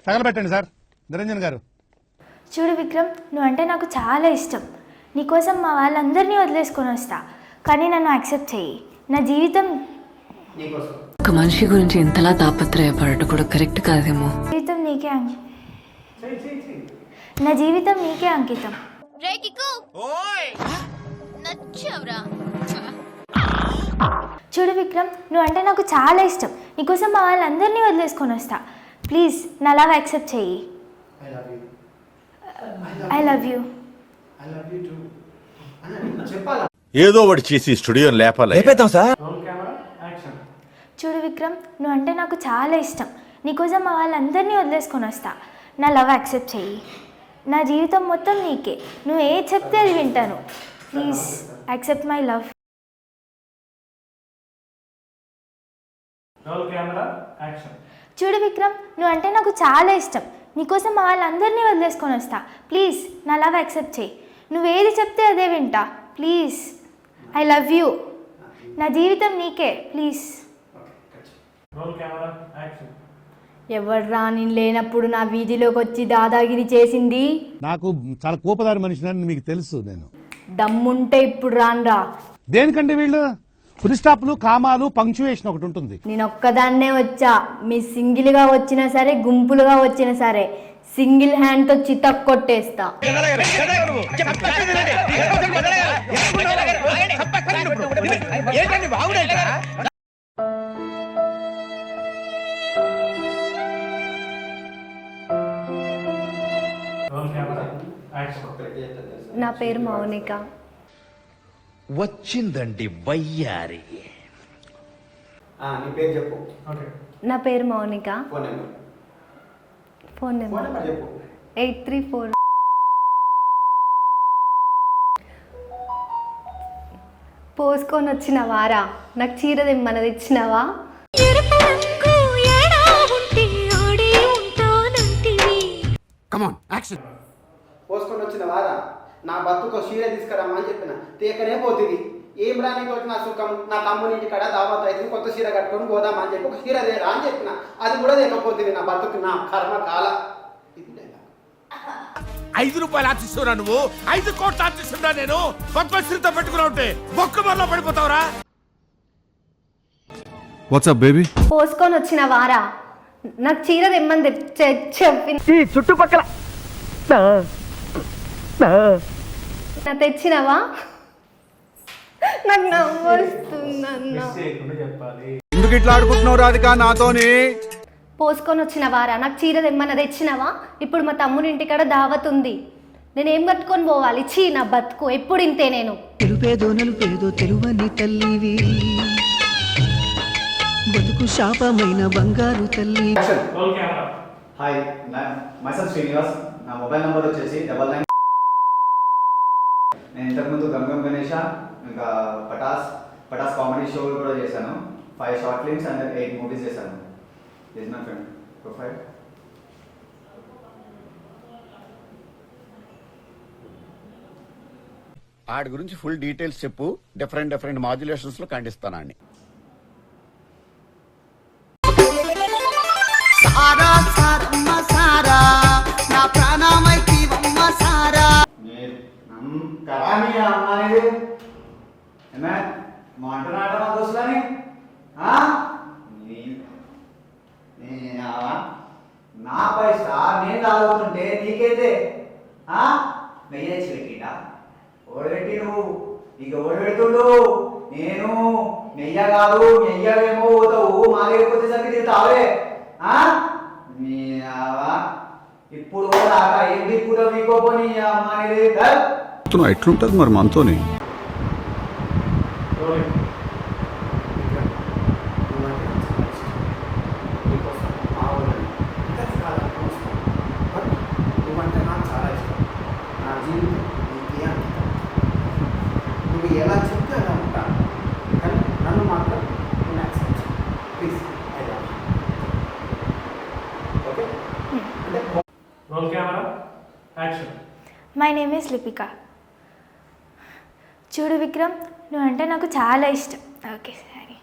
తగలబెట్టండి sir. Niranjan గారు, చూడు విక్రమ్, నువ్వంటే నాకు చాలా ఇష్టం. నీకోసం మా వాళ్ళందరినీ వదిలేసుకొని వస్తా, కానీ నన్ను యాక్సెప్ట్ చెయ్యి. నా జీవితం ఒక మనిషి గురించి ఇంతలా తాపత్రయపడటం కూడా కరెక్ట్ కాదేమో. నా జీవితం నీకే అంకితం. చూడు విక్రమ్, నువ్వంటే నాకు చాలా ఇష్టం. నీకోసం మా వాళ్ళందరినీ వదిలేసుకొని వస్తా. ప్లీజ్ నా లవ్ యాక్సెప్ట్ చెయ్యి. I love you. ఏదో ఒకటి చేసి స్టూడియో లేపాలి. చూడు విక్రమ్, నువ్వంటే నాకు చాలా ఇష్టం. నీకోసం మా వాళ్ళందరినీ వదిలేసుకొని వస్తా. నా లవ్ యాక్సెప్ట్ చెయ్యి. నా జీవితం మొత్తం నీకే. నువ్వు ఏ చెప్తే అది వింటాను. Please accept my love. చూడు విక్రమ్, నువ్వంటే నాకు చాలా ఇష్టం. నీకోసం మా వాళ్ళందరినీ వదిలేసుకొని వస్తా. ప్లీజ్ నా లవ్ యాక్సెప్ట్ చెయ్యి. నువ్వేది చెప్తే అదే వింటా. Please I love you. నా జీవితం నీకే. ప్లీజ్. ఎవర్రా నేను లేనప్పుడు నా వీధిలోకి వచ్చి దాదాగిరి చేసింది? నాకు చాలా కోపదారి మనిషిని మీకు తెలుసు. నేను దమ్ముంటే ఇప్పుడు రాన్రా. దేనికంటే వీళ్ళు ఫుల్ స్టాప్లు, కామాలు, పంక్చువేషన్ ఒకటి ఉంటుంది. నేను ఒక్కదాన్నే వచ్చా. మీ సింగిల్ గా వచ్చినా సరే, గుంపులుగా వచ్చినా సరే, సింగిల్ హ్యాండ్ తో చితక్ కొట్టేస్తా. నా పేరు మౌనిక. వచ్చిందండి వయ్యారి. నీ పేరు చెప్పు. నా పేరు మౌనిక. Phone number 834. పోసుకొని వచ్చిన వారా, నాకు చీర తెమ్మన్నది ఇచ్చినవా? పోసుకొని వచ్చిన వారా, నా బతుకు చీర తీసుకురమ్మా అని చెప్పిన. తీకనే పోతుంది. ఏం రాని తోటి నా సుఖం. నా తమ్ముని ఇంటికాడ దావత్ అయితే కొత్త చీర కట్టుకొని పోదామా అని చెప్పి ఒక చీర తేరా అని చెప్పిన. అది కూడా లేకపోతుంది. నా బతుకు, నా కర్మ కాల. 5 రూపాయలు ఆశిస్తున్నా నువ్వు, 5 కోట్లు ఆశిస్తున్నా నేను. పద్మశ్రీతో పెట్టుకున్నా ఉంటే బొక్క మరలో పడిపోతావురా. WhatsApp baby? పోసుకొని వచ్చిన వారా, నాకు చీర తెమ్మని చెప్పి చుట్టుపక్కల తెచ్చినవా? నాకు నవ్వొస్తుందన్నా. ఎందుకు ఇట్లా ఆడుకుంటున్నావు రాధిక నాతోని? పోసుకొని వచ్చిన వారా, నాకు చీర తెమ్మన్న తెచ్చినవా? ఇప్పుడు మా తమ్ముని ఇంటికాడ దావత్ ఉంది. నేనేం కట్టుకొని పోవాలి? చీ నా బతుకు ఎప్పుడు ఇంతే. నేను తెలుపేదో నలుపేదో తెలువని తల్లివి, బతుకు శాపమైన బంగారు తల్లి. Hi, myself Srinivas. నా మొబైల్ నెంబర్ వచ్చేసి 99. నేను ఇంతకుముందు గంగం గణేష, ఇంకా పటాస్ కామెడీ షో కూడా చేశాను. 5 షార్ట్ ఫిల్మ్స్ అండ్ 8 మూవీస్ చేశాను. This my friend profile. ఆడి గురించి ఫుల్ డీటెయిల్స్ చెప్పు. డిఫరెంట్ మాడ్యులేషన్స్ లో ఖండిస్తానండి. నా పైసా నేను తాగుతుంటే నీకైతే నెయ్యేసి పెట్టిండా? ఓడబెట్టి నువ్వు ఇక ఓడబెడుతుండు. నేను నెయ్య కాదు, నెయ్యవేమో పోతావు. మా దగ్గరికి వచ్చేసరికి తింటావే. ఇప్పుడు దాకా ఏం దిక్కులో మీకోపోని అమ్మాయి ఎట్లుంటది మరి మనతోని? నువ్వంటే నాకు చాలా ఇష్టం. నా జీవితం నీకే అంకితం. నువ్వు ఎలా చెప్తే అలా ఉంటాను, కానీ నన్ను మాత్రం నువ్వు యాక్సెప్ట్ చేయి. Please, I love you. Okay? అంటే మై నేమ్ ఈస్ లిపిక. చూడు విక్రమ్, నువ్వంటే నాకు చాలా ఇష్టం. ఓకే, సరే.